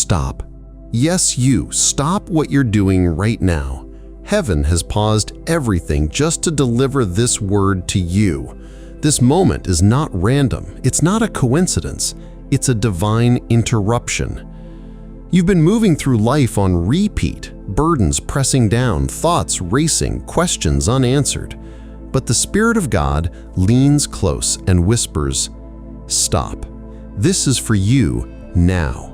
stop. Yes, you, stop what you're doing right now. Heaven has paused everything just to deliver this word to you. This moment is not random. It's not a coincidence. It's a divine interruption. You've been moving through life on repeat, burdens pressing down, thoughts racing, questions unanswered. But the Spirit of God leans close and whispers, "Stop. This is for you now."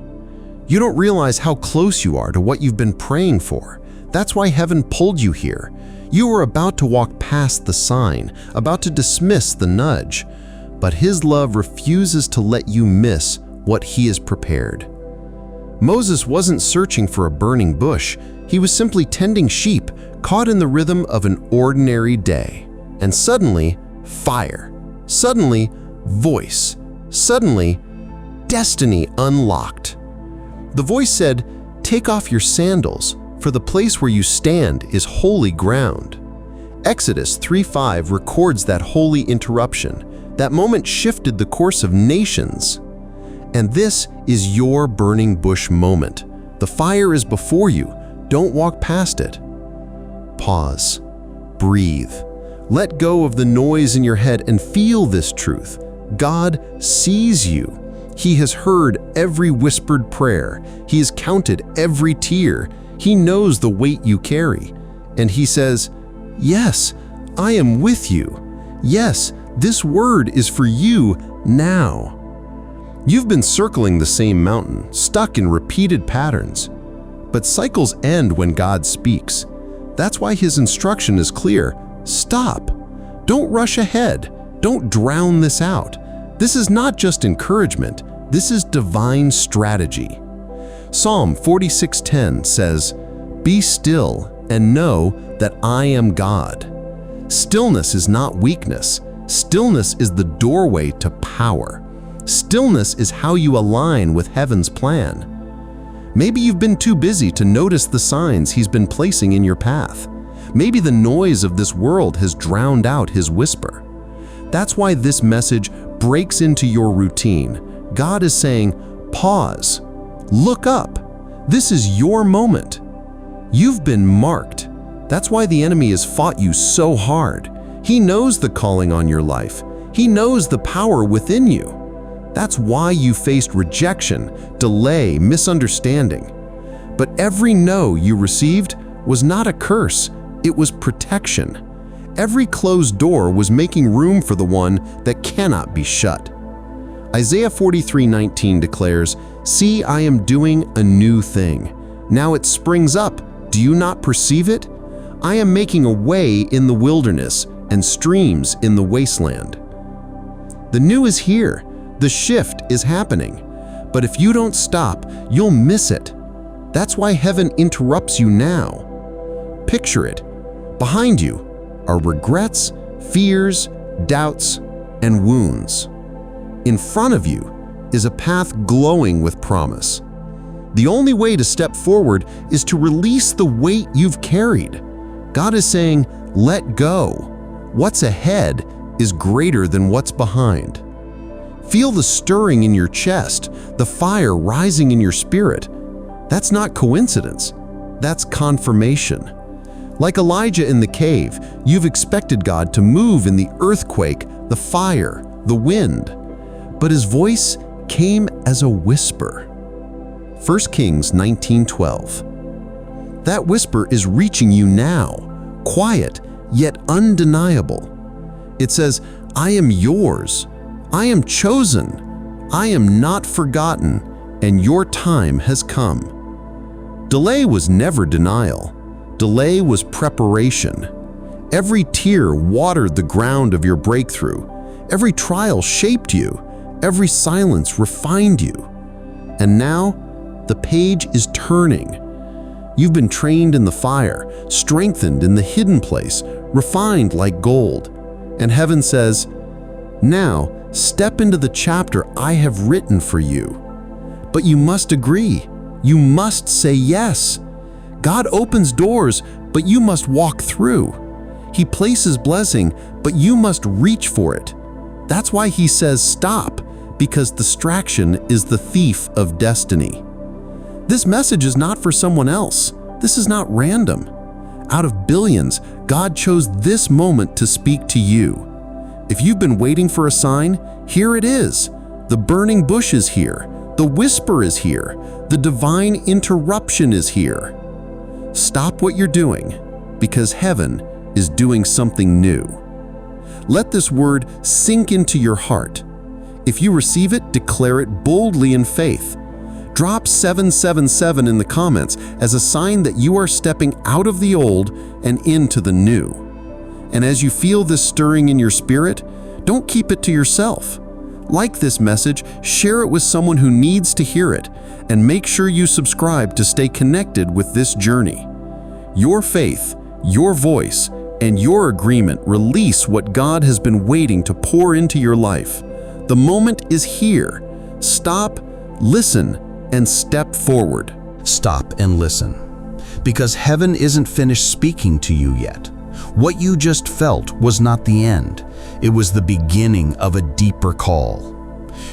You don't realize how close you are to what you've been praying for. That's why heaven pulled you here. You are about to walk past the sign, about to dismiss the nudge. But His love refuses to let you miss what He has prepared. Moses wasn't searching for a burning bush. He was simply tending sheep, caught in the rhythm of an ordinary day. And suddenly, fire. Suddenly, voice. Suddenly, destiny unlocked. The voice said, "Take off your sandals, for the place where you stand is holy ground." Exodus 3:5 records that holy interruption. That moment shifted the course of nations. And this is your burning bush moment. The fire is before you. Don't walk past it. Pause. Breathe. Let go of the noise in your head and feel this truth. God sees you. He has heard every whispered prayer. He has counted every tear. He knows the weight you carry. And He says, "Yes, I am with you. Yes, this word is for you now." You've been circling the same mountain, stuck in repeated patterns. But cycles end when God speaks. That's why His instruction is clear. Stop. Don't rush ahead. Don't drown this out. This is not just encouragement. This is divine strategy. Psalm 46:10 says, "Be still and know that I am God." Stillness is not weakness. Stillness is the doorway to power. Stillness is how you align with heaven's plan. Maybe you've been too busy to notice the signs He's been placing in your path. Maybe the noise of this world has drowned out His whisper. That's why this message breaks into your routine. God is saying, pause. Look up. This is your moment. You've been marked. That's why the enemy has fought you so hard. He knows the calling on your life. He knows the power within you. That's why you faced rejection, delay, misunderstanding. But every no you received was not a curse. It was protection. Every closed door was making room for the one that cannot be shut. Isaiah 43:19 declares, "See, I am doing a new thing. Now it springs up. Do you not perceive it? I am making a way in the wilderness and streams in the wasteland." The new is here. The shift is happening. But if you don't stop, you'll miss it. That's why heaven interrupts you now. Picture it. Behind you are regrets, fears, doubts, and wounds. In front of you is a path glowing with promise. The only way to step forward is to release the weight you've carried. God is saying, let go. What's ahead is greater than what's behind. Feel the stirring in your chest, the fire rising in your spirit. That's not coincidence. That's confirmation. Like Elijah in the cave, you've expected God to move in the earthquake, the fire, the wind. But His voice came as a whisper. 1 Kings 19:12. That whisper is reaching you now, quiet yet undeniable. It says, I am yours. I am chosen. I am not forgotten, and your time has come. Delay was never denial. Delay was preparation. Every tear watered the ground of your breakthrough. Every trial shaped you. Every silence refined you. And now, the page is turning. You've been trained in the fire, strengthened in the hidden place, refined like gold. And heaven says, now, step into the chapter I have written for you. But you must agree. You must say yes. God opens doors, but you must walk through. He places blessing, but you must reach for it. That's why He says stop, because distraction is the thief of destiny. This message is not for someone else. This is not random. Out of billions, God chose this moment to speak to you. If you've been waiting for a sign, here it is. The burning bush is here. The whisper is here. The divine interruption is here. Stop what you're doing, because heaven is doing something new. Let this word sink into your heart. If you receive it, declare it boldly in faith. Drop 777 in the comments as a sign that you are stepping out of the old and into the new. And as you feel this stirring in your spirit, don't keep it to yourself. Like this message, share it with someone who needs to hear it, and make sure you subscribe to stay connected with this journey. Your faith, your voice, and your agreement release what God has been waiting to pour into your life. The moment is here. Stop, listen, and step forward. Stop and listen, because heaven isn't finished speaking to you yet. What you just felt was not the end. It was the beginning of a deeper call.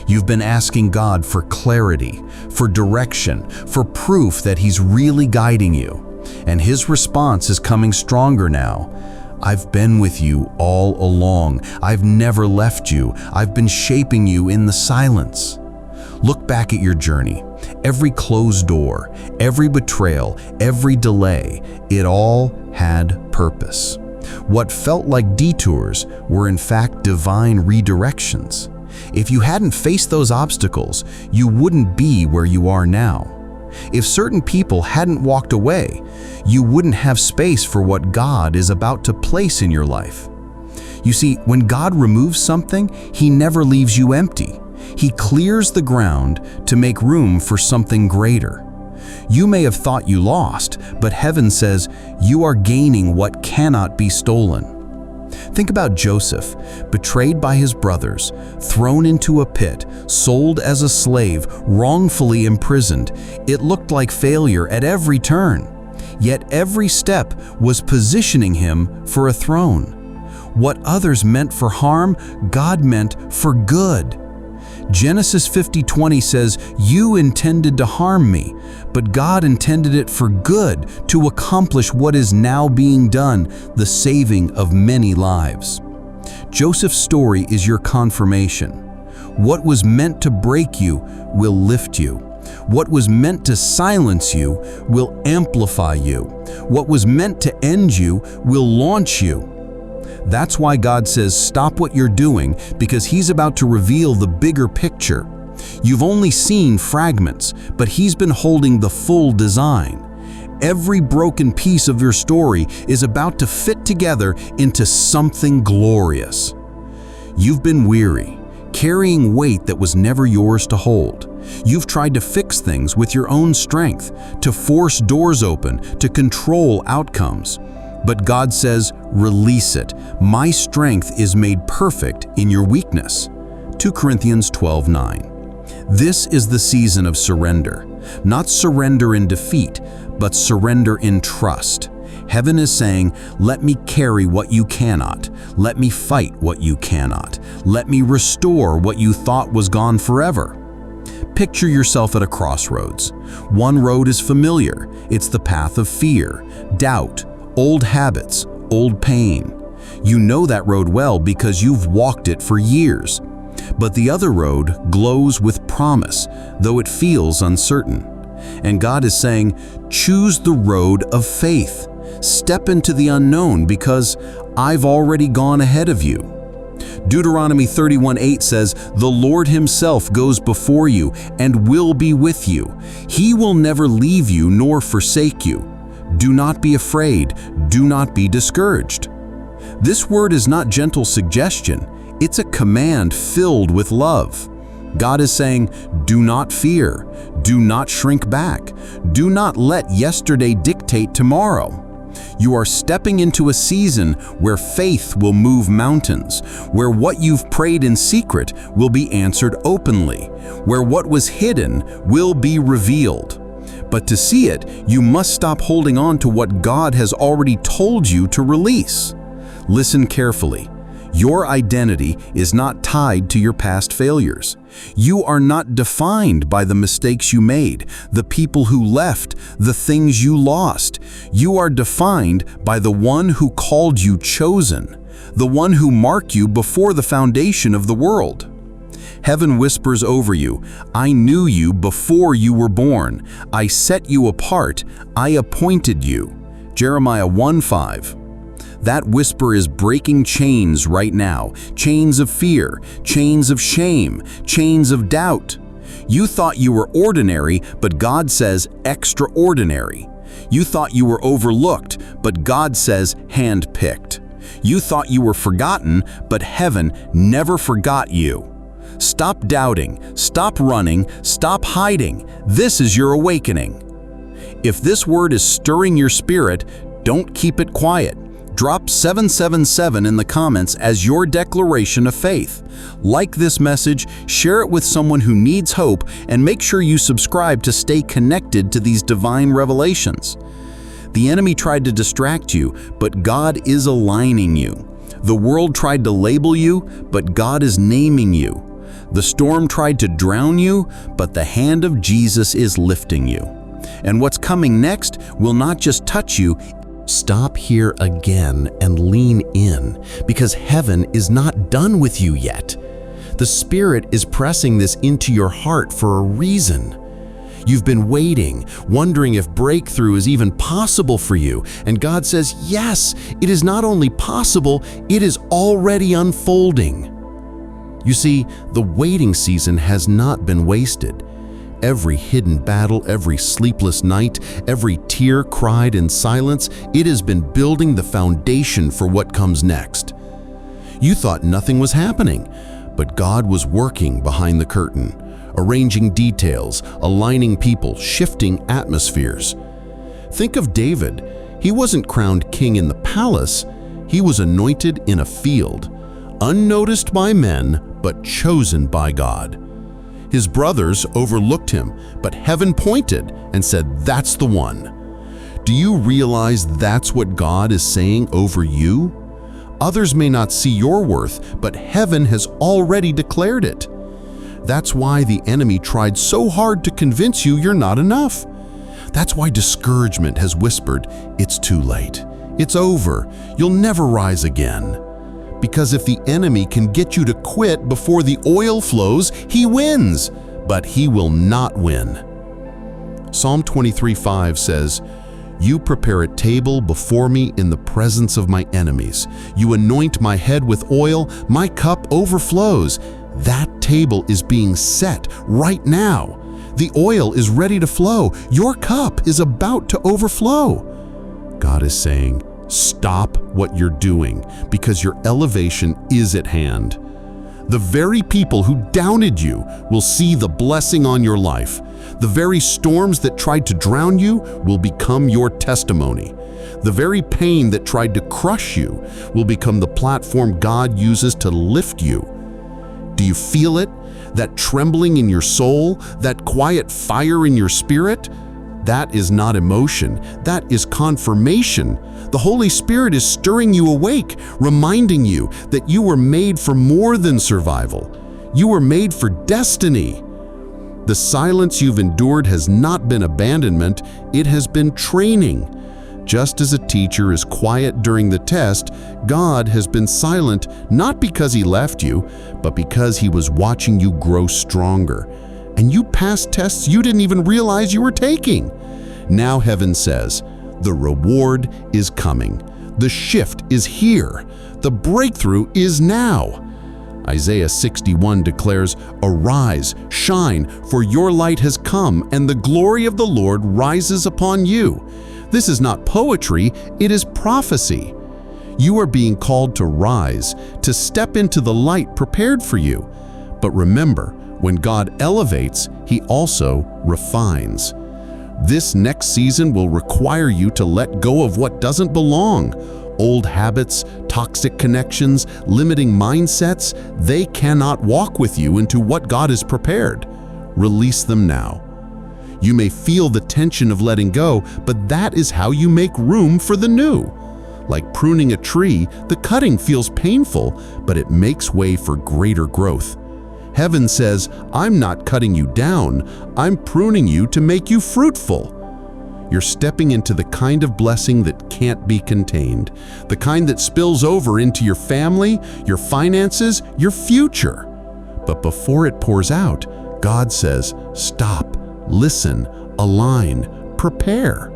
You've been asking God for clarity, for direction, for proof that He's really guiding you. And His response is coming stronger now. I've been with you all along. I've never left you. I've been shaping you in the silence. Look back at your journey. Every closed door, every betrayal, every delay, it all had purpose. What felt like detours were in fact divine redirections. If you hadn't faced those obstacles, you wouldn't be where you are now. If certain people hadn't walked away, you wouldn't have space for what God is about to place in your life. You see, when God removes something, He never leaves you empty. He clears the ground to make room for something greater. You may have thought you lost, but heaven says you are gaining what cannot be stolen. Think about Joseph, betrayed by his brothers, thrown into a pit, sold as a slave, wrongfully imprisoned. It looked like failure at every turn. Yet every step was positioning him for a throne. What others meant for harm, God meant for good. Genesis 50:20 says, "You intended to harm me, but God intended it for good to accomplish what is now being done, the saving of many lives." Joseph's story is your confirmation. What was meant to break you will lift you. What was meant to silence you will amplify you. What was meant to end you will launch you. That's why God says stop what you're doing, because He's about to reveal the bigger picture. You've only seen fragments, but He's been holding the full design. Every broken piece of your story is about to fit together into something glorious. You've been weary, carrying weight that was never yours to hold. You've tried to fix things with your own strength, to force doors open, to control outcomes. But God says, release it. My strength is made perfect in your weakness. 2 Corinthians 12:9. This is the season of surrender. Not surrender in defeat, but surrender in trust. Heaven is saying, let me carry what you cannot. Let me fight what you cannot. Let me restore what you thought was gone forever. Picture yourself at a crossroads. One road is familiar. It's the path of fear, doubt, old habits, old pain. You know that road well because you've walked it for years. But the other road glows with promise, though it feels uncertain. And God is saying, choose the road of faith. Step into the unknown because I've already gone ahead of you. Deuteronomy 31:8 says, the Lord Himself goes before you and will be with you. He will never leave you nor forsake you. Do not be afraid. Do not be discouraged. This word is not gentle suggestion. It's a command filled with love. God is saying, do not fear. Do not shrink back. Do not let yesterday dictate tomorrow. You are stepping into a season where faith will move mountains, where what you've prayed in secret will be answered openly, where what was hidden will be revealed. But to see it, you must stop holding on to what God has already told you to release. Listen carefully. Your identity is not tied to your past failures. You are not defined by the mistakes you made, the people who left, the things you lost. You are defined by the one who called you chosen, the one who marked you before the foundation of the world. Heaven whispers over you, I knew you before you were born. I set you apart. I appointed you. Jeremiah 1:5. That whisper is breaking chains right now, chains of fear, chains of shame, chains of doubt. You thought you were ordinary, but God says extraordinary. You thought you were overlooked, but God says handpicked. You thought you were forgotten, but heaven never forgot you. Stop doubting, stop running, stop hiding. This is your awakening. If this word is stirring your spirit, don't keep it quiet. Drop 777 in the comments as your declaration of faith. Like this message, share it with someone who needs hope, and make sure you subscribe to stay connected to these divine revelations. The enemy tried to distract you, but God is aligning you. The world tried to label you, but God is naming you. The storm tried to drown you, but the hand of Jesus is lifting you. And what's coming next will not just touch you. Stop here again and lean in, because heaven is not done with you yet. The Spirit is pressing this into your heart for a reason. You've been waiting, wondering if breakthrough is even possible for you, and God says, yes, it is not only possible, it is already unfolding. You see, the waiting season has not been wasted. Every hidden battle, every sleepless night, every tear cried in silence, it has been building the foundation for what comes next. You thought nothing was happening, but God was working behind the curtain, arranging details, aligning people, shifting atmospheres. Think of David. He wasn't crowned king in the palace. He was anointed in a field, unnoticed by men, but chosen by God. His brothers overlooked him, but heaven pointed and said, that's the one. Do you realize that's what God is saying over you? Others may not see your worth, but heaven has already declared it. That's why the enemy tried so hard to convince you you're not enough. That's why discouragement has whispered, it's too late. It's over. You'll never rise again. Because if the enemy can get you to quit before the oil flows, he wins, but he will not win. Psalm 23:5 says, You prepare a table before me in the presence of my enemies. You anoint my head with oil, my cup overflows. That table is being set right now. The oil is ready to flow. Your cup is about to overflow. God is saying, stop what you're doing, because your elevation is at hand. The very people who doubted you will see the blessing on your life. The very storms that tried to drown you will become your testimony. The very pain that tried to crush you will become the platform God uses to lift you. Do you feel it? That trembling in your soul? That quiet fire in your spirit? That is not emotion. That is confirmation. The Holy Spirit is stirring you awake, reminding you that you were made for more than survival. You were made for destiny. The silence you've endured has not been abandonment, it has been training. Just as a teacher is quiet during the test, God has been silent not because He left you, but because He was watching you grow stronger. And you passed tests you didn't even realize you were taking. Now heaven says, the reward is coming. The shift is here. The breakthrough is now. Isaiah 61 declares, Arise, shine, for your light has come, and the glory of the Lord rises upon you. This is not poetry, it is prophecy. You are being called to rise, to step into the light prepared for you. But remember, when God elevates, He also refines. This next season will require you to let go of what doesn't belong. Old habits, toxic connections, limiting mindsets, they cannot walk with you into what God has prepared. Release them now. You may feel the tension of letting go, but that is how you make room for the new. Like pruning a tree, the cutting feels painful, but it makes way for greater growth. Heaven says, I'm not cutting you down, I'm pruning you to make you fruitful. You're stepping into the kind of blessing that can't be contained, the kind that spills over into your family, your finances, your future. But before it pours out, God says, stop, listen, align, prepare.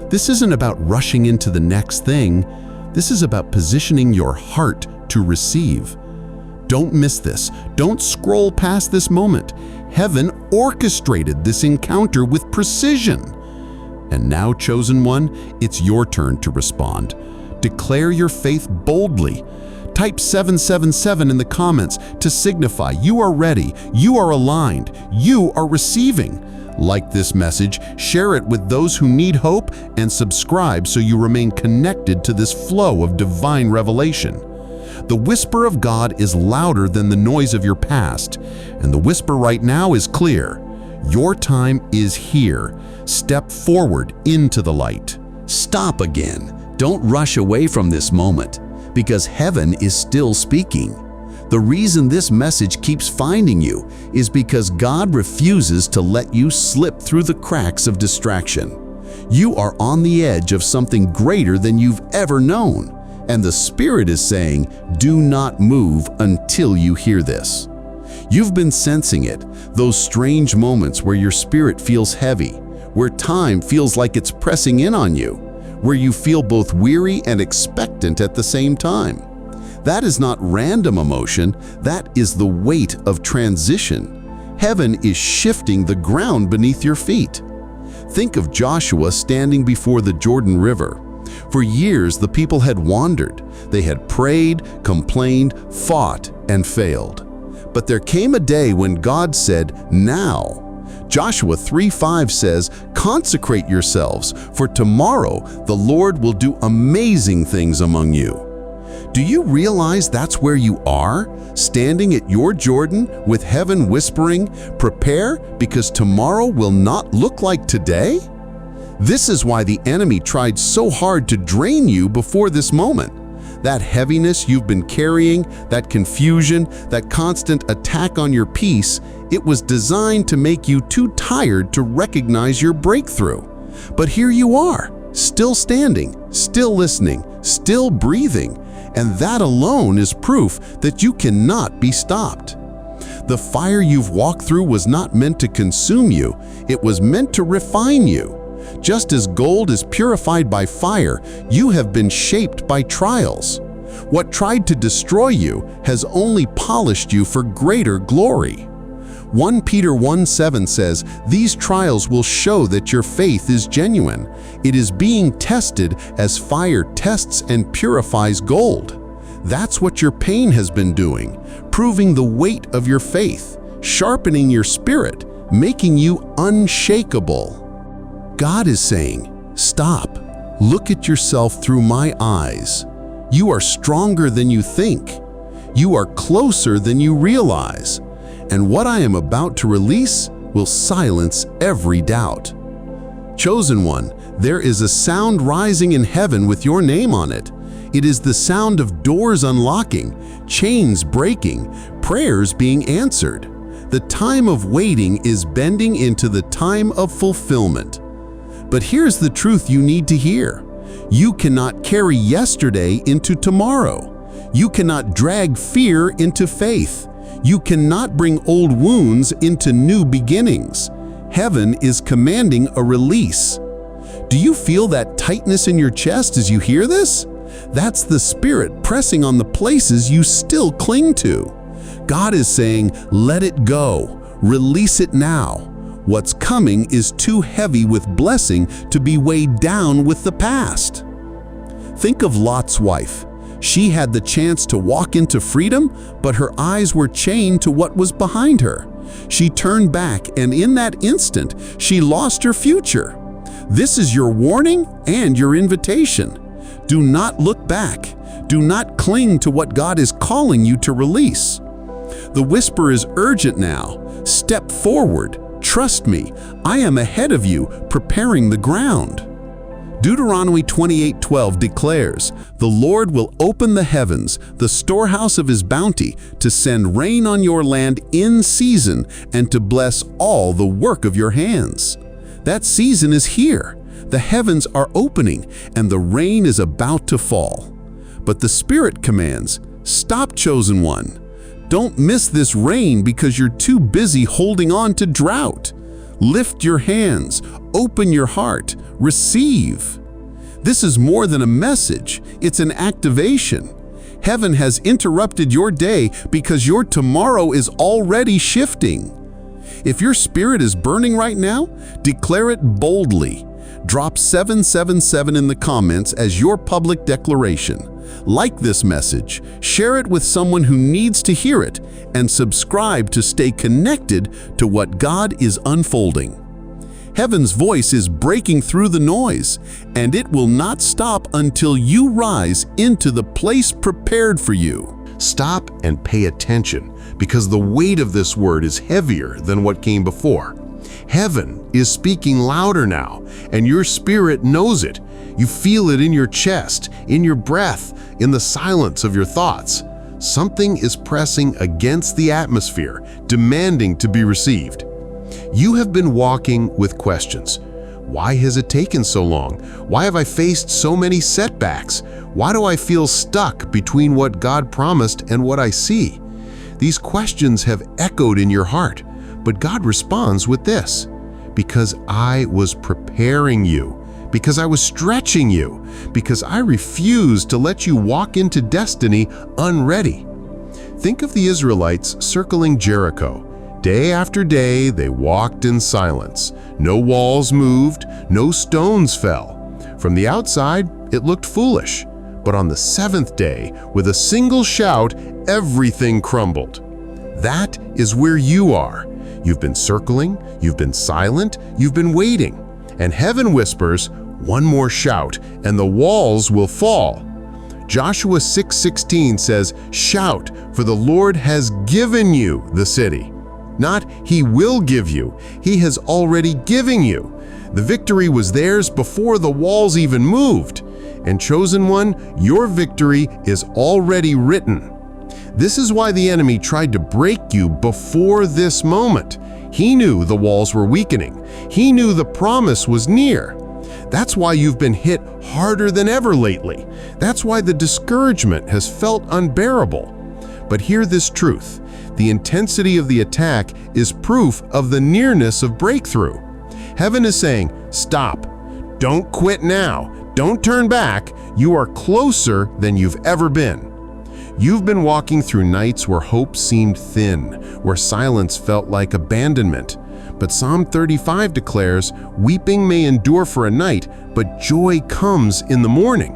This isn't about rushing into the next thing. This is about positioning your heart to receive. Don't miss this. Don't scroll past this moment. Heaven orchestrated this encounter with precision. And now, chosen one, it's your turn to respond. Declare your faith boldly. Type 777 in the comments to signify you are ready, you are aligned, you are receiving. Like this message, share it with those who need hope, and subscribe so you remain connected to this flow of divine revelation. The whisper of God is louder than the noise of your past, and the whisper right now is clear. Your time is here. Step forward into the light. Stop again. Don't rush away from this moment, because heaven is still speaking. The reason this message keeps finding you is because God refuses to let you slip through the cracks of distraction. You are on the edge of something greater than you've ever known, and the Spirit is saying, do not move until you hear this. You've been sensing it, those strange moments where your spirit feels heavy, where time feels like it's pressing in on you, where you feel both weary and expectant at the same time. That is not random emotion, that is the weight of transition. Heaven is shifting the ground beneath your feet. Think of Joshua standing before the Jordan River. For years, the people had wandered. They had prayed, complained, fought, and failed. But there came a day when God said, now. Joshua 3:5 says, consecrate yourselves, for tomorrow the Lord will do amazing things among you. Do you realize that's where you are? Standing at your Jordan with heaven whispering, prepare because tomorrow will not look like today? This is why the enemy tried so hard to drain you before this moment. That heaviness you've been carrying, that confusion, that constant attack on your peace, it was designed to make you too tired to recognize your breakthrough. But here you are, still standing, still listening, still breathing, and that alone is proof that you cannot be stopped. The fire you've walked through was not meant to consume you, it was meant to refine you. Just as gold is purified by fire, you have been shaped by trials. What tried to destroy you has only polished you for greater glory. 1 Peter 1:7 says, these trials will show that your faith is genuine. It is being tested as fire tests and purifies gold. That's what your pain has been doing, proving the weight of your faith, sharpening your spirit, making you unshakable. God is saying, stop, look at yourself through my eyes. You are stronger than you think. You are closer than you realize. And what I am about to release will silence every doubt. Chosen one, there is a sound rising in heaven with your name on it. It is the sound of doors unlocking, chains breaking, prayers being answered. The time of waiting is bending into the time of fulfillment. But here's the truth you need to hear. You cannot carry yesterday into tomorrow. You cannot drag fear into faith. You cannot bring old wounds into new beginnings. Heaven is commanding a release. Do you feel that tightness in your chest as you hear this? That's the Spirit pressing on the places you still cling to. God is saying, let it go. Release it now. What's coming is too heavy with blessing to be weighed down with the past. Think of Lot's wife. She had the chance to walk into freedom, but her eyes were chained to what was behind her. She turned back, and in that instant, she lost her future. This is your warning and your invitation. Do not look back. Do not cling to what God is calling you to release. The whisper is urgent now. Step forward. Trust me, I am ahead of you, preparing the ground. Deuteronomy 28:12 declares, "The Lord will open the heavens, the storehouse of his bounty, to send rain on your land in season and to bless all the work of your hands." That season is here. The heavens are opening and the rain is about to fall. But the Spirit commands, "Stop, chosen one. Don't miss this rain because you're too busy holding on to drought. Lift your hands, open your heart, receive." This is more than a message, it's an activation. Heaven has interrupted your day because your tomorrow is already shifting. If your spirit is burning right now, declare it boldly. Drop 777 in the comments as your public declaration. Like this message, share it with someone who needs to hear it, and subscribe to stay connected to what God is unfolding. Heaven's voice is breaking through the noise, and it will not stop until you rise into the place prepared for you. Stop and pay attention, because the weight of this word is heavier than what came before. Heaven is speaking louder now, and your spirit knows it. You feel it in your chest, in your breath, in the silence of your thoughts. Something is pressing against the atmosphere, demanding to be received. You have been walking with questions. Why has it taken so long? Why have I faced so many setbacks? Why do I feel stuck between what God promised and what I see? These questions have echoed in your heart, but God responds with this: "Because I was preparing you, because I was stretching you, because I refused to let you walk into destiny unready." Think of the Israelites circling Jericho. Day after day, they walked in silence. No walls moved, no stones fell. From the outside, it looked foolish. But on the seventh day, with a single shout, everything crumbled. That is where you are. You've been circling, you've been silent, you've been waiting. And heaven whispers, "One more shout, and the walls will fall." Joshua 6:16 says, "Shout, for the Lord has given you the city." Not, "He will give you." He has already given you. The victory was theirs before the walls even moved. And chosen one, your victory is already written. This is why the enemy tried to break you before this moment. He knew the walls were weakening. He knew the promise was near. That's why you've been hit harder than ever lately. That's why the discouragement has felt unbearable. But hear this truth: the intensity of the attack is proof of the nearness of breakthrough. Heaven is saying, "Stop. Don't quit now. Don't turn back. You are closer than you've ever been." You've been walking through nights where hope seemed thin, where silence felt like abandonment. But Psalm 35 declares, "Weeping may endure for a night, but joy comes in the morning."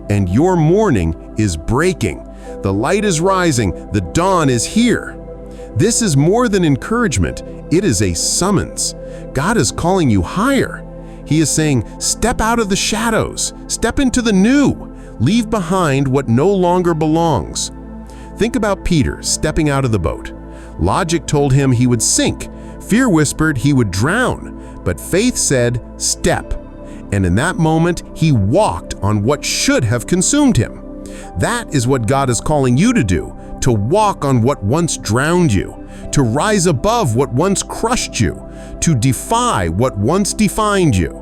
And your morning is breaking. The light is rising. The dawn is here. This is more than encouragement. It is a summons. God is calling you higher. He is saying, step out of the shadows. Step into the new. Leave behind what no longer belongs. Think about Peter stepping out of the boat. Logic told him he would sink. Fear whispered he would drown. But faith said, step. And in that moment, he walked on what should have consumed him. That is what God is calling you to do, to walk on what once drowned you, to rise above what once crushed you, to defy what once defined you.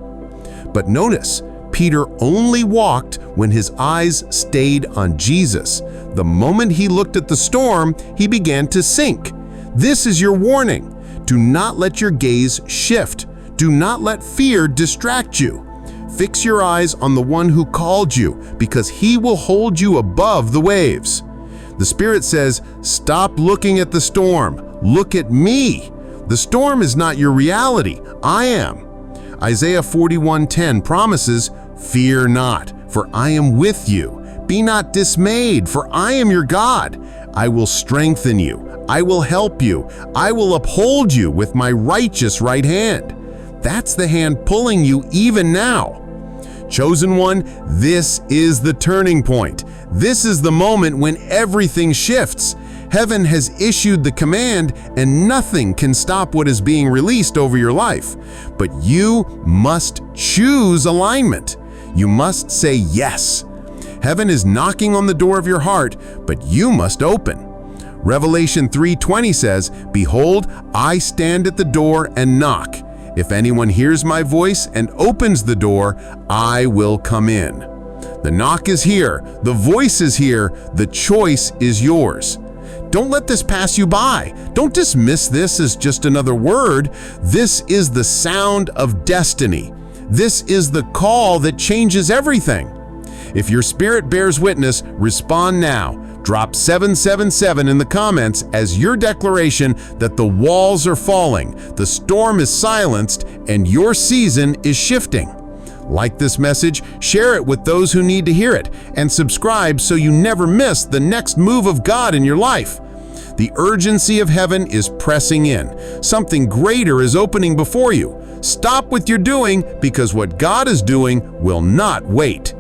But notice, Peter only walked when his eyes stayed on Jesus. The moment he looked at the storm, he began to sink. This is your warning. Do not let your gaze shift. Do not let fear distract you. Fix your eyes on the one who called you, because he will hold you above the waves. The Spirit says, stop looking at the storm. Look at me. The storm is not your reality. I am. Isaiah 41:10 promises, fear not, for I am with you. Be not dismayed, for I am your God. I will strengthen you. I will help you. I will uphold you with my righteous right hand. That's the hand pulling you even now. Chosen one, this is the turning point. This is the moment when everything shifts. Heaven has issued the command, and nothing can stop what is being released over your life. But you must choose alignment. You must say yes. Heaven is knocking on the door of your heart, but you must open. Revelation 3:20 says, "Behold, I stand at the door and knock. If anyone hears my voice and opens the door, I will come in." The knock is here, the voice is here, the choice is yours. Don't let this pass you by. Don't dismiss this as just another word. This is the sound of destiny. This is the call that changes everything. If your spirit bears witness, respond now. Drop 777 in the comments as your declaration that the walls are falling, the storm is silenced, and your season is shifting. Like this message, share it with those who need to hear it, and subscribe so you never miss the next move of God in your life. The urgency of heaven is pressing in. Something greater is opening before you. Stop what you're doing, because what God is doing will not wait.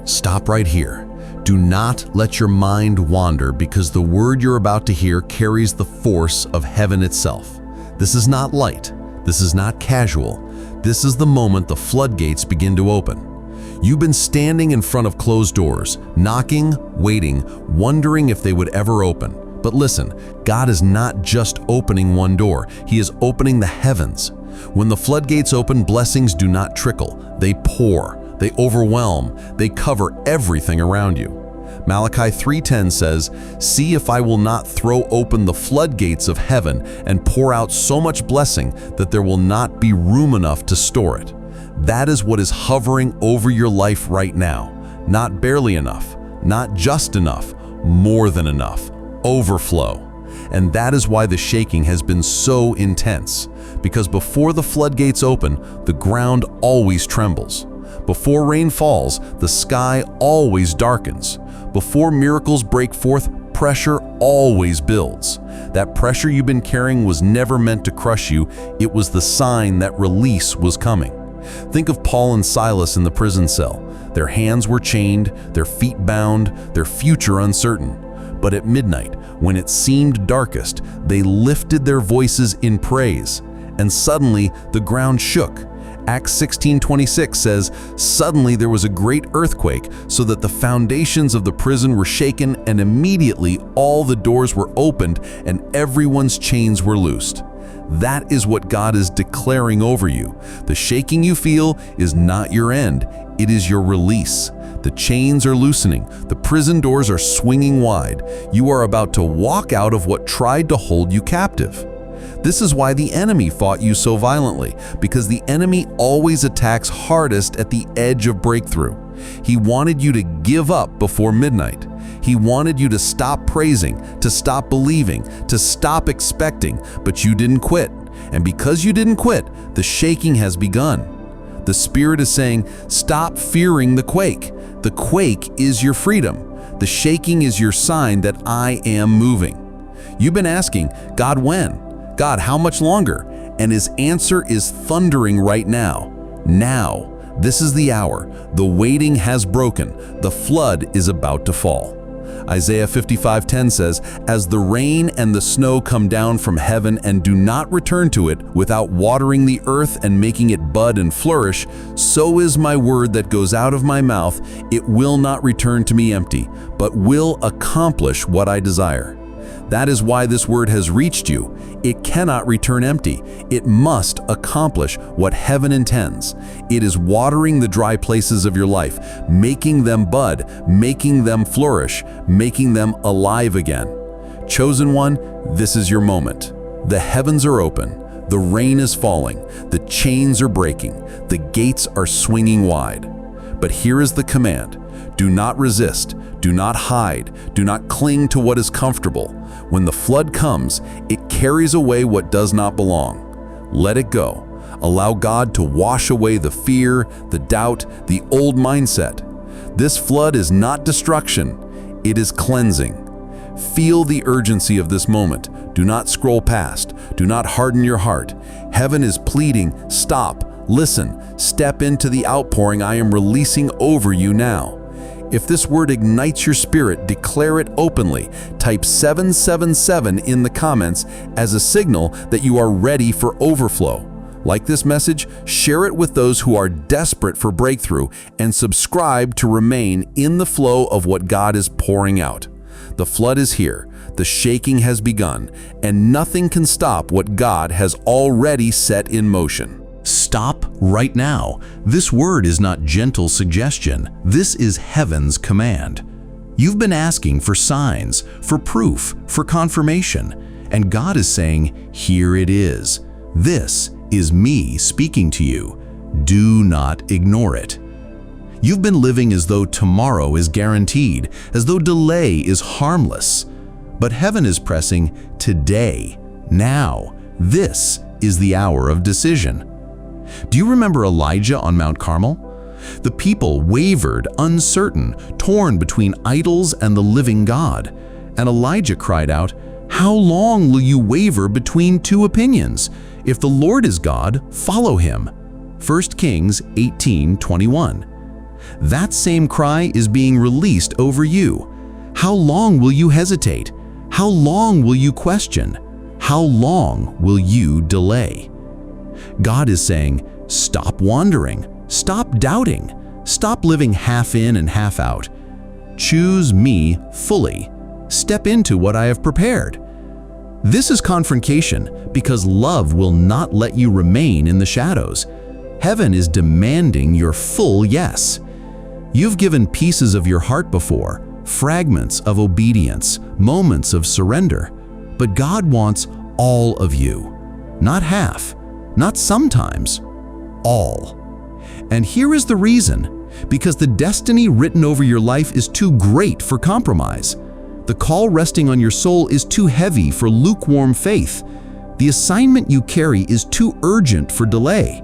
Stop right here. Do not let your mind wander, because the word you're about to hear carries the force of heaven itself. This is not light. This is not casual. This is the moment the floodgates begin to open. You've been standing in front of closed doors, knocking, waiting, wondering if they would ever open. But listen, God is not just opening one door. He is opening the heavens. When the floodgates open, blessings do not trickle. They pour. They overwhelm. They cover everything around you. Malachi 3:10 says, "See if I will not throw open the floodgates of heaven and pour out so much blessing that there will not be room enough to store it." That is what is hovering over your life right now. Not barely enough, not just enough, more than enough. Overflow. And that is why the shaking has been so intense. Because before the floodgates open, the ground always trembles. Before rain falls, the sky always darkens. Before miracles break forth, pressure always builds. That pressure you've been carrying was never meant to crush you. It was the sign that release was coming. Think of Paul and Silas in the prison cell. Their hands were chained, their feet bound, their future uncertain. But at midnight, when it seemed darkest, they lifted their voices in praise. And suddenly, the ground shook. Acts 16:26 says, "Suddenly there was a great earthquake, so that the foundations of the prison were shaken, and immediately all the doors were opened and everyone's chains were loosed." That is what God is declaring over you. The shaking you feel is not your end, it is your release. The chains are loosening, the prison doors are swinging wide. You are about to walk out of what tried to hold you captive. This is why the enemy fought you so violently, because the enemy always attacks hardest at the edge of breakthrough. He wanted you to give up before midnight. He wanted you to stop praising, to stop believing, to stop expecting, but you didn't quit. And because you didn't quit, the shaking has begun. The Spirit is saying, stop fearing the quake. The quake is your freedom. The shaking is your sign that I am moving. You've been asking, God, when? God, how much longer? And His answer is thundering right now. Now. This is the hour. The waiting has broken. The flood is about to fall. Isaiah 55:10 says, "As the rain and the snow come down from heaven and do not return to it without watering the earth and making it bud and flourish, so is my word that goes out of my mouth. It will not return to me empty, but will accomplish what I desire." That is why this word has reached you. It cannot return empty. It must accomplish what heaven intends. It is watering the dry places of your life, making them bud, making them flourish, making them alive again. Chosen one, this is your moment. The heavens are open. The rain is falling. The chains are breaking. The gates are swinging wide. But here is the command. Do not resist. Do not hide. Do not cling to what is comfortable. When the flood comes, it carries away what does not belong. Let it go. Allow God to wash away the fear, the doubt, the old mindset. This flood is not destruction. It is cleansing. Feel the urgency of this moment. Do not scroll past. Do not harden your heart. Heaven is pleading, stop, listen, step into the outpouring I am releasing over you now. If this word ignites your spirit, declare it openly. Type 777 in the comments as a signal that you are ready for overflow. Like this message, share it with those who are desperate for breakthrough, and subscribe to remain in the flow of what God is pouring out. The flood is here, the shaking has begun, and nothing can stop what God has already set in motion. Stop right now. This word is not gentle suggestion. This is heaven's command. You've been asking for signs, for proof, for confirmation, and God is saying, here it is. This is me speaking to you. Do not ignore it. You've been living as though tomorrow is guaranteed, as though delay is harmless. But heaven is pressing today, now. This is the hour of decision. Do you remember Elijah on Mount Carmel? The people wavered, uncertain, torn between idols and the living God. And Elijah cried out, "How long will you waver between two opinions? If the Lord is God, follow him." 1 Kings 18:21. That same cry is being released over you. How long will you hesitate? How long will you question? How long will you delay? God is saying, stop wandering, stop doubting, stop living half in and half out. Choose me fully. Step into what I have prepared. This is confrontation because love will not let you remain in the shadows. Heaven is demanding your full yes. You've given pieces of your heart before, fragments of obedience, moments of surrender, but God wants all of you, not half, not sometimes, all. And here is the reason, because the destiny written over your life is too great for compromise. The call resting on your soul is too heavy for lukewarm faith. The assignment you carry is too urgent for delay.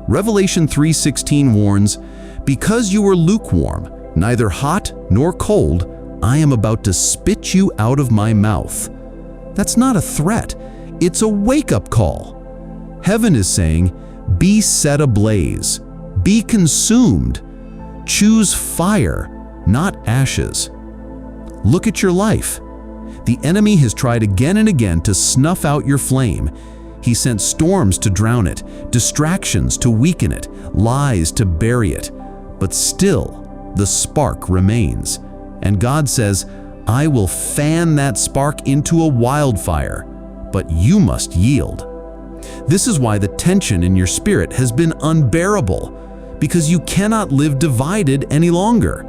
Revelation 3:16 warns, "Because you are lukewarm, neither hot nor cold, I am about to spit you out of my mouth." That's not a threat, it's a wake-up call. Heaven is saying, be set ablaze, be consumed, choose fire, not ashes. Look at your life. The enemy has tried again and again to snuff out your flame. He sent storms to drown it, distractions to weaken it, lies to bury it. But still, the spark remains. And God says, I will fan that spark into a wildfire, but you must yield. This is why the tension in your spirit has been unbearable, because you cannot live divided any longer.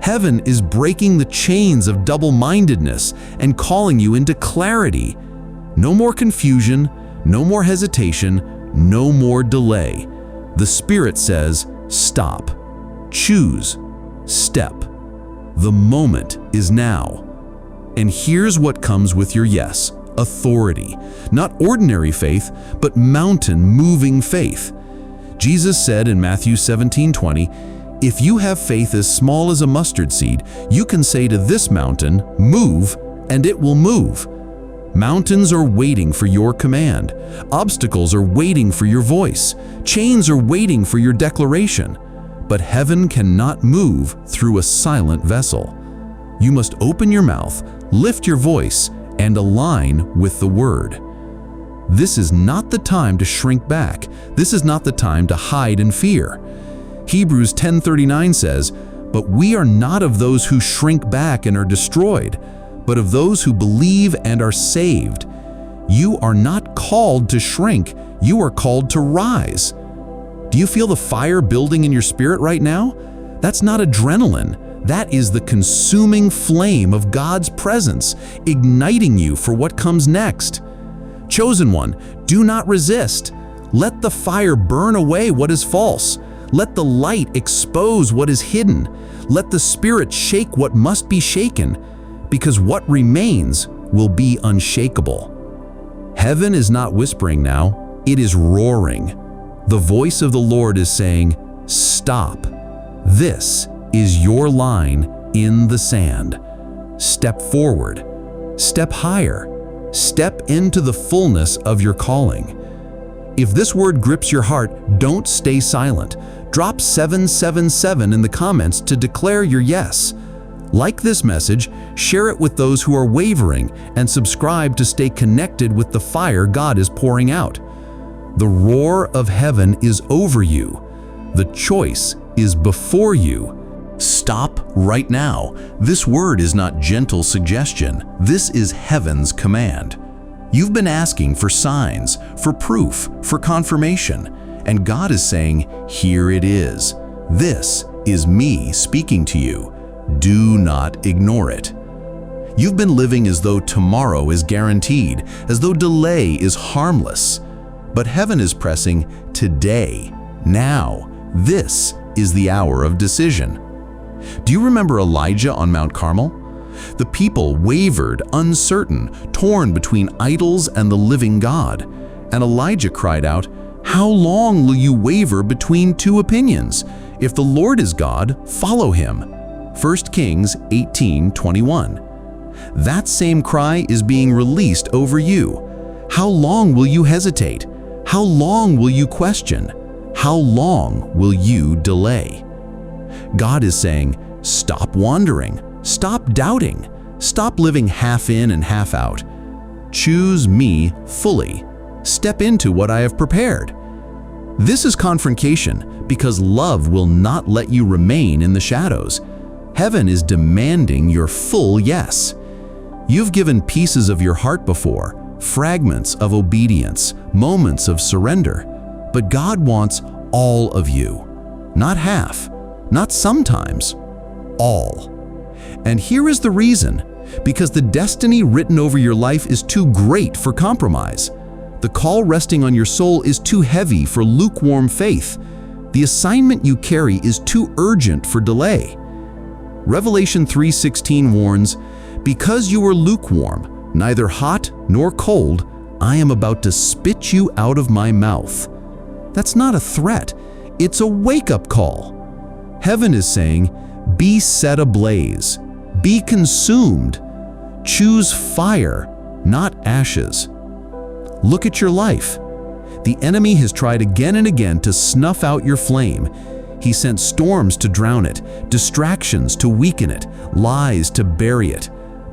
Heaven is breaking the chains of double-mindedness and calling you into clarity. No more confusion, no more hesitation, no more delay. The Spirit says, stop, choose, step. The moment is now. And here's what comes with your yes: authority. Not ordinary faith, but mountain-moving faith. Jesus said in Matthew 17:20, "If you have faith as small as a mustard seed, you can say to this mountain, 'Move,' and it will move." Mountains are waiting for your command. Obstacles are waiting for your voice. Chains are waiting for your declaration. But heaven cannot move through a silent vessel. You must open your mouth, lift your voice, and align with the word. This is not the time to shrink back. This is not the time to hide in fear. Hebrews 10:39 says, "But we are not of those who shrink back and are destroyed, but of those who believe and are saved." You are not called to shrink, you are called to rise. Do you feel the fire building in your spirit right now? That's not adrenaline. That is the consuming flame of God's presence, igniting you for what comes next. Chosen one, do not resist. Let the fire burn away what is false. Let the light expose what is hidden. Let the Spirit shake what must be shaken, because what remains will be unshakable. Heaven is not whispering now, it is roaring. The voice of the Lord is saying, stop. This is your line in the sand. Step forward. Step higher. Step into the fullness of your calling. If this word grips your heart, don't stay silent. Drop 777 in the comments to declare your yes. Like this message, share it with those who are wavering, and subscribe to stay connected with the fire God is pouring out. The roar of heaven is over you. The choice is before you. Stop right now. This word is not gentle suggestion. This is heaven's command. You've been asking for signs, for proof, for confirmation, and God is saying, here it is. This is me speaking to you. Do not ignore it. You've been living as though tomorrow is guaranteed, as though delay is harmless. But heaven is pressing today, now. This is the hour of decision. Do you remember Elijah on Mount Carmel? The people wavered, uncertain, torn between idols and the living God. And Elijah cried out, "How long will you waver between two opinions? If the Lord is God, follow him." 1 Kings 18:21. That same cry is being released over you. How long will you hesitate? How long will you question? How long will you delay? God is saying, stop wandering, stop doubting, stop living half in and half out. Choose me fully. Step into what I have prepared. This is confrontation because love will not let you remain in the shadows. Heaven is demanding your full yes. You've given pieces of your heart before, fragments of obedience, moments of surrender, but God wants all of you, not half, not sometimes, all. And here is the reason, because the destiny written over your life is too great for compromise. The call resting on your soul is too heavy for lukewarm faith. The assignment you carry is too urgent for delay. Revelation 3:16 warns, "Because you are lukewarm, neither hot nor cold, I am about to spit you out of my mouth." That's not a threat, it's a wake-up call. Heaven is saying, be set ablaze, be consumed, choose fire, not ashes. Look at your life. The enemy has tried again and again to snuff out your flame. He sent storms to drown it, distractions to weaken it, lies to bury it.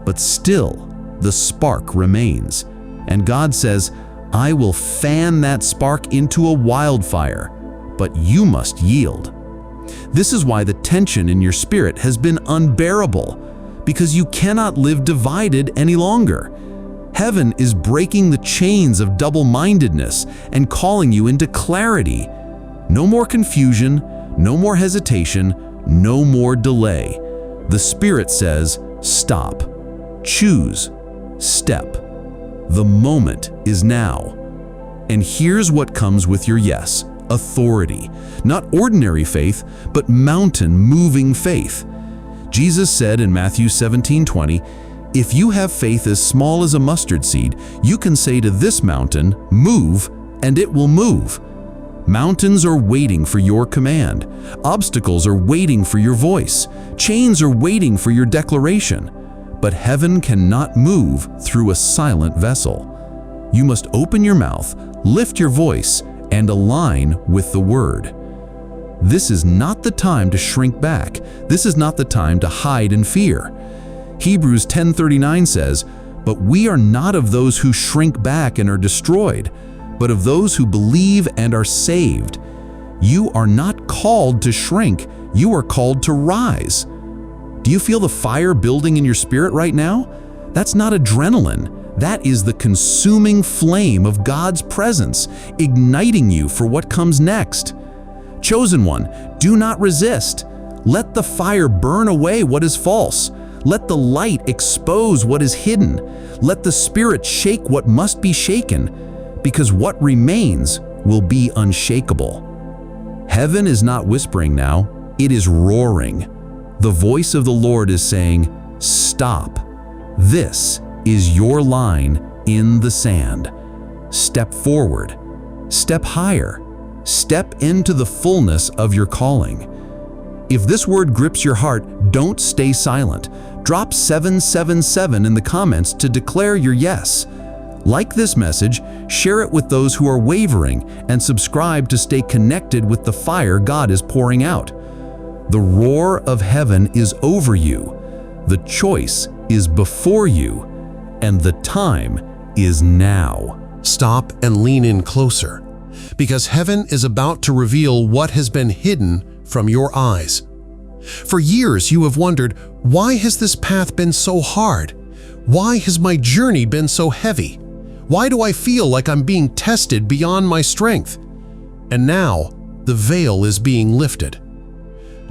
But still, the spark remains. And God says, I will fan that spark into a wildfire, but you must yield. This is why the tension in your spirit has been unbearable, because you cannot live divided any longer. Heaven is breaking the chains of double-mindedness and calling you into clarity. No more confusion, no more hesitation, no more delay. The Spirit says, stop, choose, step. The moment is now. And here's what comes with your yes: authority. Not ordinary faith, but mountain-moving faith. Jesus said in Matthew 17:20, "If you have faith as small as a mustard seed, you can say to this mountain, 'Move,' and it will move." Mountains are waiting for your command. Obstacles are waiting for your voice. Chains are waiting for your declaration. But heaven cannot move through a silent vessel. You must open your mouth, lift your voice, and align with the word. This is not the time to shrink back. This is not the time to hide in fear. Hebrews 10:39 says, "But we are not of those who shrink back and are destroyed, but of those who believe and are saved." You are not called to shrink, you are called to rise. Do you feel the fire building in your spirit right now? That's not adrenaline. That is the consuming flame of God's presence, igniting you for what comes next. Chosen one, do not resist. Let the fire burn away what is false. Let the light expose what is hidden. Let the Spirit shake what must be shaken, because what remains will be unshakable. Heaven is not whispering now, it is roaring. The voice of the Lord is saying, stop. This is your line in the sand. Step forward. Step higher. Step into the fullness of your calling. If this word grips your heart, don't stay silent. Drop 777 in the comments to declare your yes. Like this message, share it with those who are wavering, and subscribe to stay connected with the fire God is pouring out. The roar of heaven is over you. The choice is before you, and the time is now. Stop and lean in closer. because heaven is about to reveal what has been hidden from your eyes. For years you have wondered, why has this path been so hard? Why has my journey been so heavy? Why do I feel like I'm being tested beyond my strength? And now, the veil is being lifted.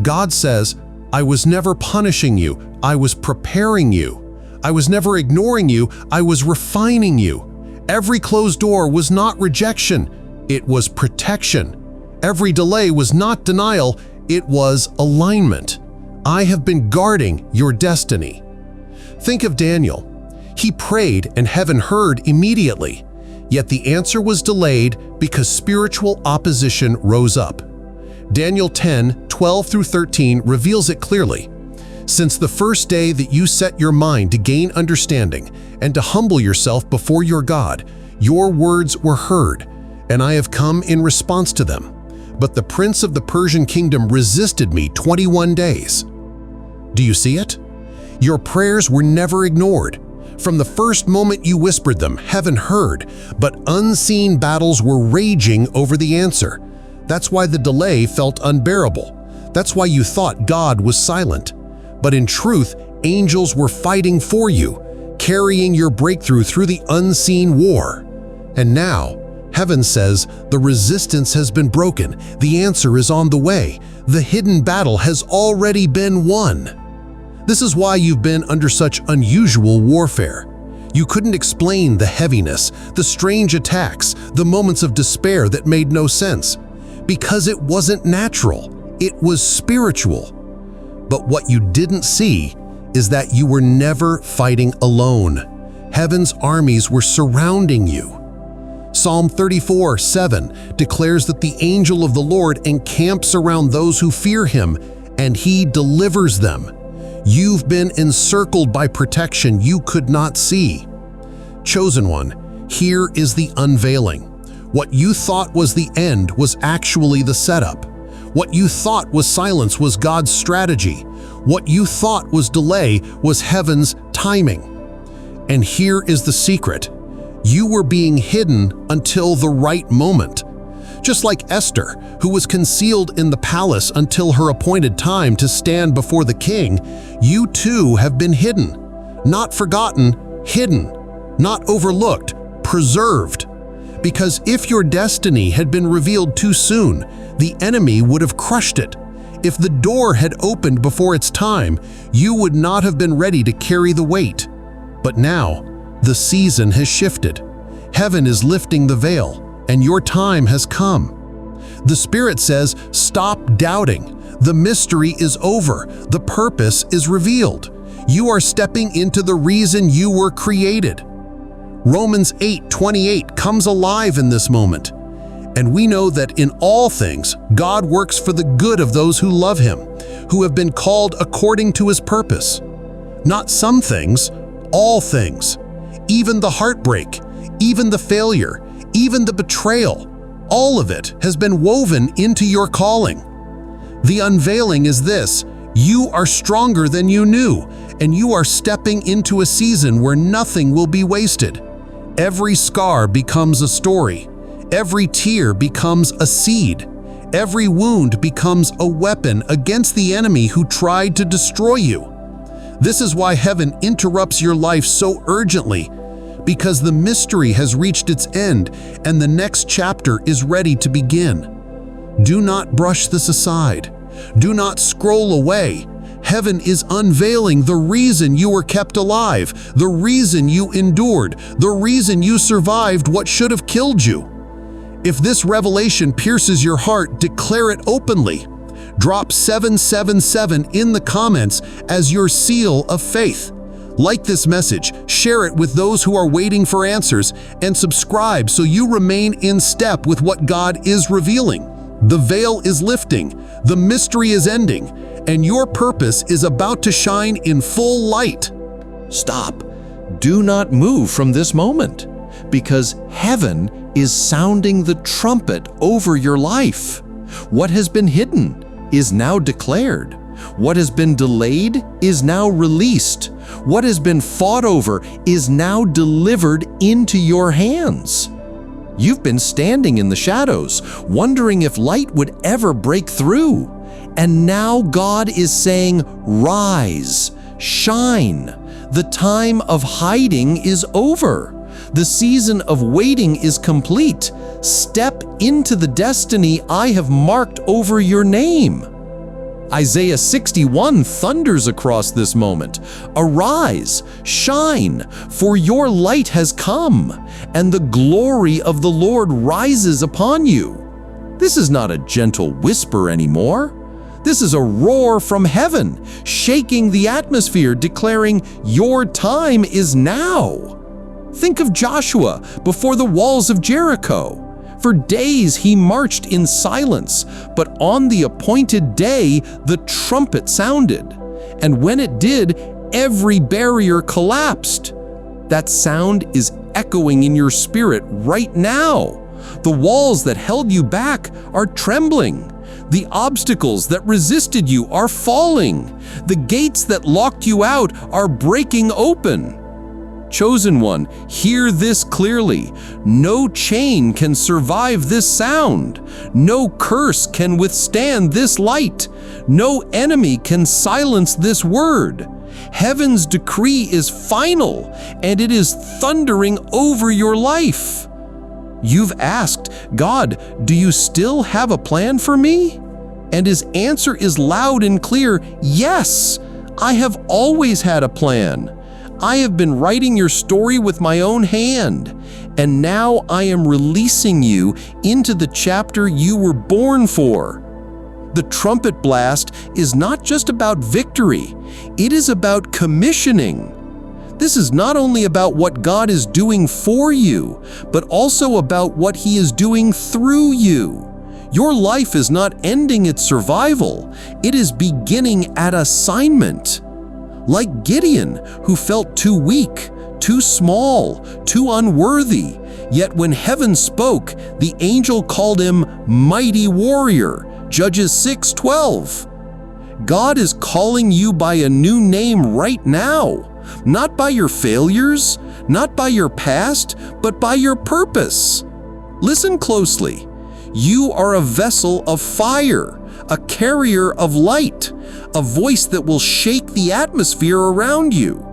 God says, I was never punishing you, I was preparing you. I was never ignoring you, I was refining you. Every closed door was not rejection, it was protection. Every delay was not denial, it was alignment. I have been guarding your destiny. Think of Daniel. He prayed and heaven heard immediately, yet the answer was delayed because spiritual opposition rose up. Daniel 10:12-13 reveals it clearly. Since the first day that you set your mind to gain understanding and to humble yourself before your God, your words were heard, and I have come in response to them. But the prince of the Persian kingdom resisted me 21 days. Do you see it? Your prayers were never ignored. From the first moment you whispered them, heaven heard, but unseen battles were raging over the answer. That's why the delay felt unbearable. That's why you thought God was silent. But in truth, angels were fighting for you, carrying your breakthrough through the unseen war. And now, heaven says the resistance has been broken, the answer is on the way, the hidden battle has already been won. This is why you've been under such unusual warfare. You couldn't explain the heaviness, the strange attacks, the moments of despair that made no sense, because it wasn't natural, it was spiritual. But what you didn't see is that you were never fighting alone. Heaven's armies were surrounding you. Psalm 34:7 declares that the angel of the Lord encamps around those who fear him, and he delivers them. You've been encircled by protection you could not see. Chosen one, here is the unveiling. What you thought was the end was actually the setup. What you thought was silence was God's strategy. What you thought was delay was heaven's timing. And here is the secret. You were being hidden until the right moment. Just like Esther, who was concealed in the palace until her appointed time to stand before the king, you too have been hidden. Not forgotten, hidden. Not overlooked, preserved. Because if your destiny had been revealed too soon, the enemy would have crushed it. If the door had opened before its time, you would not have been ready to carry the weight. But now, the season has shifted. Heaven is lifting the veil, and your time has come. The Spirit says, stop doubting. The mystery is over. The purpose is revealed. You are stepping into the reason you were created. Romans 8:28 comes alive in this moment. And we know that in all things, God works for the good of those who love Him, who have been called according to His purpose. Not some things, all things. Even the heartbreak, even the failure, even the betrayal, all of it has been woven into your calling. The unveiling is this: you are stronger than you knew, and you are stepping into a season where nothing will be wasted. Every scar becomes a story. Every tear becomes a seed. Every wound becomes a weapon against the enemy who tried to destroy you. This is why heaven interrupts your life so urgently, because the mystery has reached its end and the next chapter is ready to begin. Do not brush this aside. Do not scroll away. Heaven is unveiling the reason you were kept alive, the reason you endured, the reason you survived what should have killed you. If this revelation pierces your heart, declare it openly. Drop 777 in the comments as your seal of faith. Like this message, share it with those who are waiting for answers, and subscribe so you remain in step with what God is revealing. The veil is lifting, the mystery is ending, and your purpose is about to shine in full light. Stop. Do not move from this moment, because heaven is sounding the trumpet over your life. What has been hidden is now declared. What has been delayed is now released. What has been fought over is now delivered into your hands. You've been standing in the shadows, wondering if light would ever break through. And now God is saying, rise, shine. The time of hiding is over. The season of waiting is complete. Step into the destiny I have marked over your name. Isaiah 61 thunders across this moment. Arise, shine, for your light has come, and the glory of the Lord rises upon you. This is not a gentle whisper anymore. This is a roar from heaven, shaking the atmosphere, declaring, your time is now. Think of Joshua before the walls of Jericho. For days he marched in silence, but on the appointed day the trumpet sounded. And when it did, every barrier collapsed. That sound is echoing in your spirit right now. The walls that held you back are trembling. The obstacles that resisted you are falling. The gates that locked you out are breaking open. Chosen one, hear this clearly. No chain can survive this sound. No curse can withstand this light. No enemy can silence this word. Heaven's decree is final, and it is thundering over your life. You've asked, God, do you still have a plan for me? And his answer is loud and clear, yes, I have always had a plan. I have been writing your story with my own hand, and now I am releasing you into the chapter you were born for. The trumpet blast is not just about victory, it is about commissioning. This is not only about what God is doing for you, but also about what He is doing through you. Your life is not ending at survival, it is beginning at assignment. Like Gideon, who felt too weak, too small, too unworthy, yet when heaven spoke, the angel called him mighty warrior, Judges 6:12. God is calling you by a new name right now, not by your failures, not by your past, but by your purpose. Listen closely. You are a vessel of fire, a carrier of light, a voice that will shake the atmosphere around you.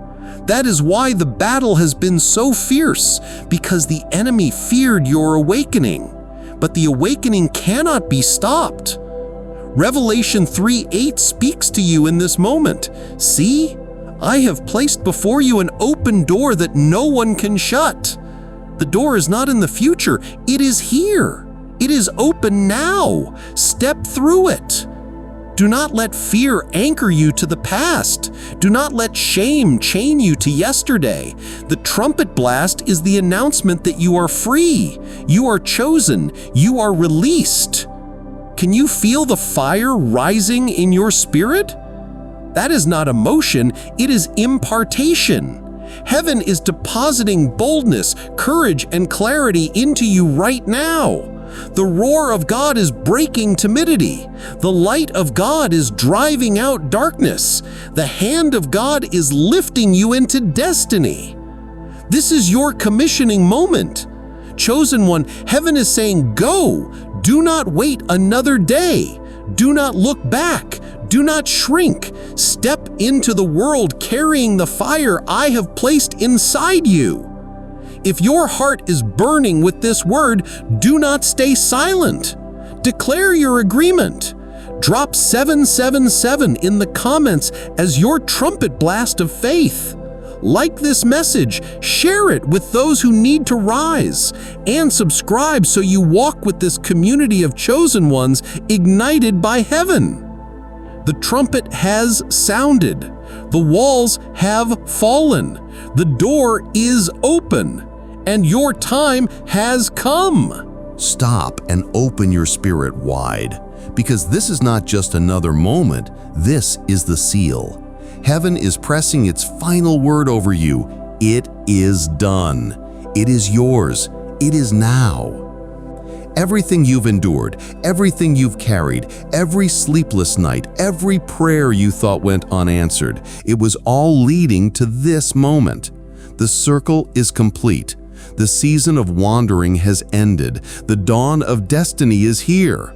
That is why the battle has been so fierce, because the enemy feared your awakening. But the awakening cannot be stopped. Revelation 3:8 speaks to you in this moment. See, I have placed before you an open door that no one can shut. The door is not in the future, it is here. It is open now. Step through it. Do not let fear anchor you to the past. Do not let shame chain you to yesterday. The trumpet blast is the announcement that you are free, you are chosen, you are released. Can you feel the fire rising in your spirit? That is not emotion, it is impartation. Heaven is depositing boldness, courage, and clarity into you right now. The roar of God is breaking timidity. The light of God is driving out darkness. The hand of God is lifting you into destiny. This is your commissioning moment. Chosen one, heaven is saying, go. Do not wait another day. Do not look back. Do not shrink. Step into the world carrying the fire I have placed inside you. If your heart is burning with this word, do not stay silent. Declare your agreement. Drop 777 in the comments as your trumpet blast of faith. Like this message, share it with those who need to rise, and subscribe so you walk with this community of chosen ones ignited by heaven. The trumpet has sounded. The walls have fallen. The door is open. And your time has come. Stop and open your spirit wide, because this is not just another moment, this is the seal. Heaven is pressing its final word over you. It is done. It is yours. It is now. Everything you've endured, everything you've carried, every sleepless night, every prayer you thought went unanswered, it was all leading to this moment. The circle is complete. The season of wandering has ended. The dawn of destiny is here.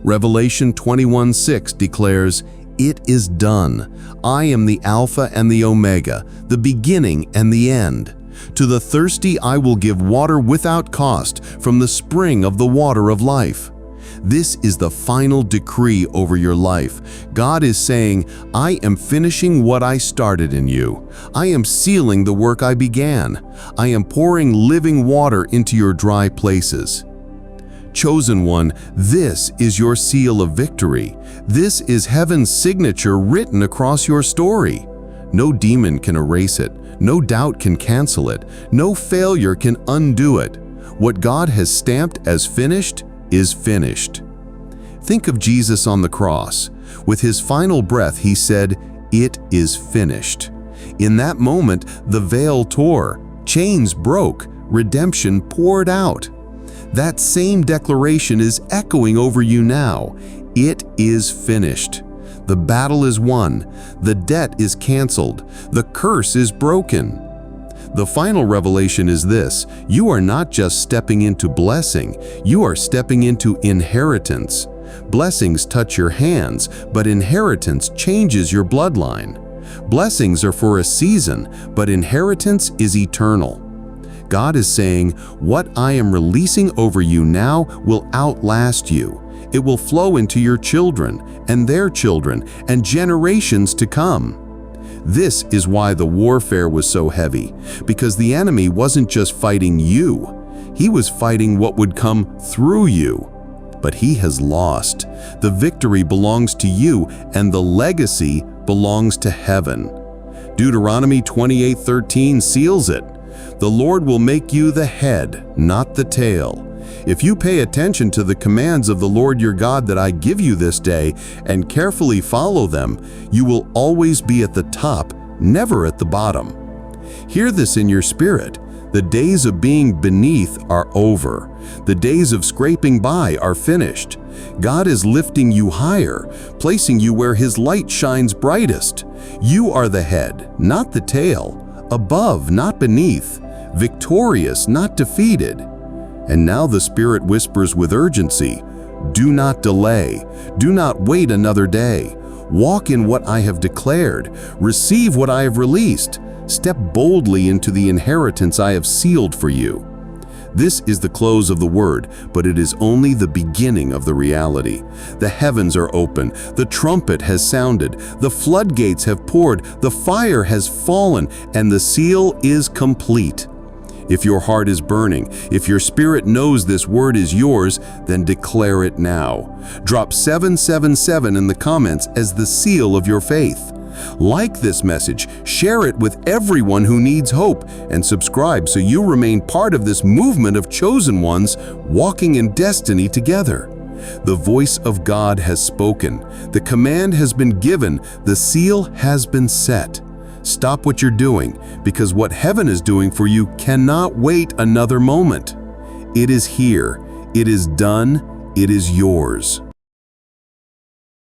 Revelation 21:6 declares, "It is done. I am the Alpha and the Omega, the beginning and the end. To the thirsty I will give water without cost from the spring of the water of life." This is the final decree over your life. God is saying, "I am finishing what I started in you. I am sealing the work I began. I am pouring living water into your dry places." Chosen one, this is your seal of victory. This is heaven's signature written across your story. No demon can erase it. No doubt can cancel it. No failure can undo it. What God has stamped as finished is finished. Think of Jesus on the cross. With his final breath, he said, "It is finished." In that moment, the veil tore, chains broke, redemption poured out. That same declaration is echoing over you now. It is finished. The battle is won. The debt is canceled. The curse is broken. The final revelation is this: you are not just stepping into blessing, you are stepping into inheritance. Blessings touch your hands, but inheritance changes your bloodline. Blessings are for a season, but inheritance is eternal. God is saying, "What I am releasing over you now will outlast you. It will flow into your children and their children and generations to come." This is why the warfare was so heavy, because the enemy wasn't just fighting you. He was fighting what would come through you. But he has lost. The victory belongs to you, and the legacy belongs to heaven. Deuteronomy 28:13 seals it. "The Lord will make you the head, not the tail." If you pay attention to the commands of the Lord your God that I give you this day and carefully follow them, you will always be at the top, never at the bottom. Hear this in your spirit. The days of being beneath are over. The days of scraping by are finished. God is lifting you higher, placing you where His light shines brightest. You are the head, not the tail, above, not beneath, victorious, not defeated. And now the Spirit whispers with urgency, "Do not delay. Do not wait another day. Walk in what I have declared. Receive what I have released. Step boldly into the inheritance I have sealed for you." This is the close of the word, but it is only the beginning of the reality. The heavens are open. The trumpet has sounded. The floodgates have poured. The fire has fallen, and the seal is complete. If your heart is burning, if your spirit knows this word is yours, then declare it now. Drop 777 in the comments as the seal of your faith. Like this message, share it with everyone who needs hope, and subscribe so you remain part of this movement of chosen ones walking in destiny together. The voice of God has spoken. The command has been given. The seal has been set. Stop what you're doing, because what heaven is doing for you cannot wait another moment. It is here. It is done. It is yours.